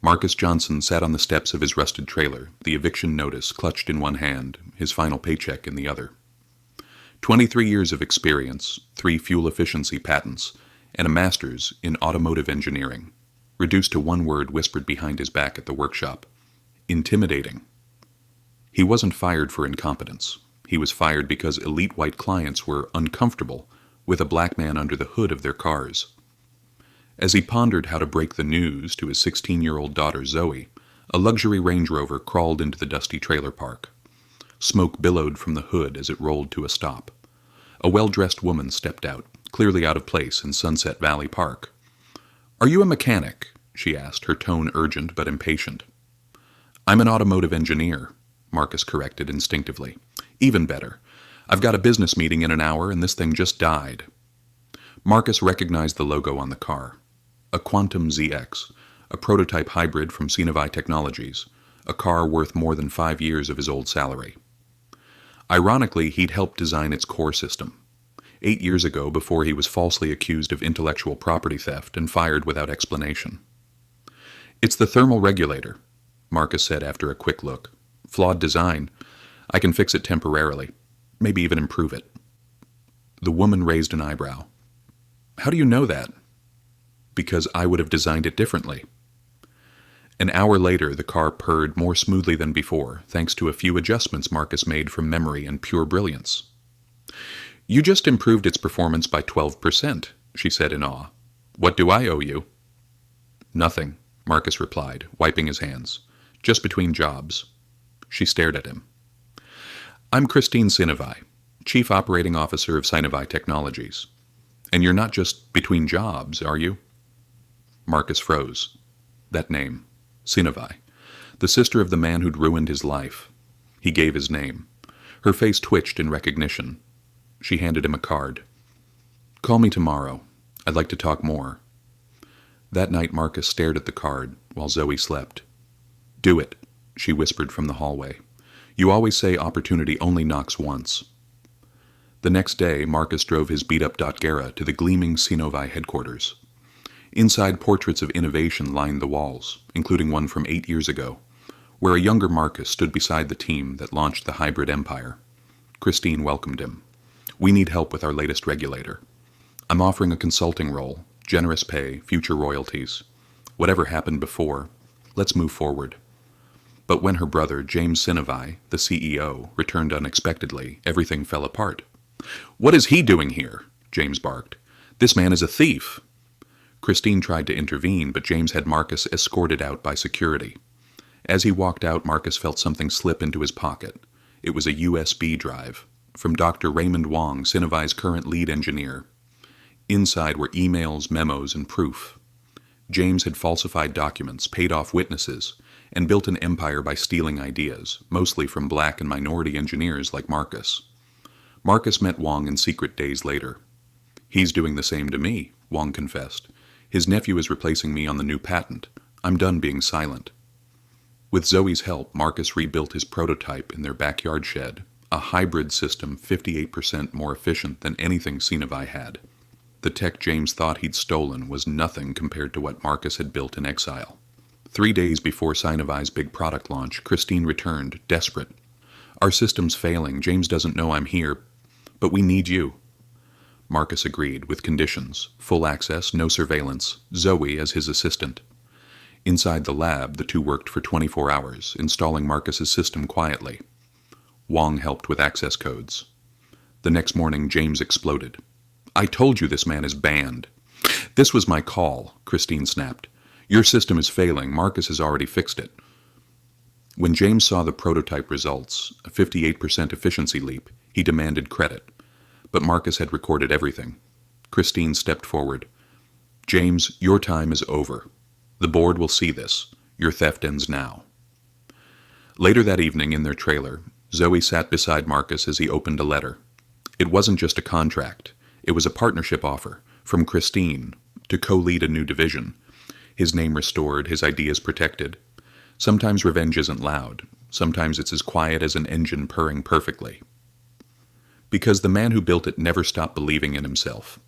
Marcus Johnson sat on the steps of his rusted trailer, the eviction notice clutched in one hand, his final paycheck in the other. 23 years of experience, 3 fuel efficiency patents, and a master's in automotive engineering, reduced to one word whispered behind his back at the workshop: intimidating. He wasn't fired for incompetence. He was fired because elite white clients were uncomfortable with a black man under the hood of their cars. As he pondered how to break the news to his 16-year-old daughter Zoe, a luxury Range Rover crawled into the dusty trailer park. Smoke billowed from the hood as it rolled to a stop. A well-dressed woman stepped out, clearly out of place in Sunset Valley Park. "Are you a mechanic?" she asked, her tone urgent but impatient. "I'm an automotive engineer," Marcus corrected instinctively. "Even better. I've got a business meeting in an hour and this thing just died." Marcus recognized the logo on the car. A Quantum ZX, a prototype hybrid from Sinovai Technologies, a car worth more than 5 years of his old salary. Ironically, he'd helped design its core system. 8 years ago, before he was falsely accused of intellectual property theft and fired without explanation. "It's the thermal regulator," Marcus said after a quick look. "Flawed design. I can fix it temporarily. Maybe even improve it." The woman raised an eyebrow. "How do you know that?" "Because I would have designed it differently." An hour later, the car purred more smoothly than before, thanks to a few adjustments Marcus made from memory and pure brilliance. "You just improved its performance by 12%, she said in awe. "What do I owe you?" "Nothing," Marcus replied, wiping his hands. "Just between jobs." She stared at him. "I'm Christine Sinovai, Chief Operating Officer of Sinovai Technologies. And you're not just between jobs, are you?" Marcus froze. That name, Sinovai, the sister of the man who'd ruined his life. He gave his name. Her face twitched in recognition. She handed him a card. "Call me tomorrow. I'd like to talk more." That night Marcus stared at the card while Zoe slept. "Do it," she whispered from the hallway. "You always say opportunity only knocks once." The next day, Marcus drove his beat-up Datgara to the gleaming Sinovai headquarters. Inside, portraits of innovation lined the walls, including one from 8 years ago, where a younger Marcus stood beside the team that launched the hybrid empire. Christine welcomed him. "We need help with our latest regulator. I'm offering a consulting role, generous pay, future royalties. Whatever happened before, let's move forward." But when her brother, James Sinovai, the CEO, returned unexpectedly, everything fell apart. "What is he doing here?" James barked. "This man is a thief." Christine tried to intervene, but James had Marcus escorted out by security. As he walked out, Marcus felt something slip into his pocket. It was a USB drive from Dr. Raymond Wong, Sinovai's current lead engineer. Inside were emails, memos, and proof. James had falsified documents, paid off witnesses, and built an empire by stealing ideas, mostly from black and minority engineers like Marcus. Marcus met Wong in secret days later. "He's doing the same to me," Wong confessed. "His nephew is replacing me on the new patent. I'm done being silent." With Zoe's help, Marcus rebuilt his prototype in their backyard shed, a hybrid system 58% more efficient than anything Sinovai had. The tech James thought he'd stolen was nothing compared to what Marcus had built in exile. 3 days before Sinovai's big product launch, Christine returned, desperate. "Our system's failing. James doesn't know I'm here, but we need you." Marcus agreed, with conditions: full access, no surveillance, Zoe as his assistant. Inside the lab, the two worked for 24 hours, installing Marcus's system quietly. Wong helped with access codes. The next morning, James exploded. "I told you this man is banned." "This was my call," Christine snapped. "Your system is failing. Marcus has already fixed it." When James saw the prototype results, a 58% efficiency leap, he demanded credit. But Marcus had recorded everything. Christine stepped forward. "James, your time is over. The board will see this. Your theft ends now." Later that evening, in their trailer, Zoe sat beside Marcus as he opened a letter. It wasn't just a contract. It was a partnership offer from Christine to co-lead a new division. His name restored, his ideas protected. Sometimes revenge isn't loud. Sometimes it's as quiet as an engine purring perfectly. Because the man who built it never stopped believing in himself.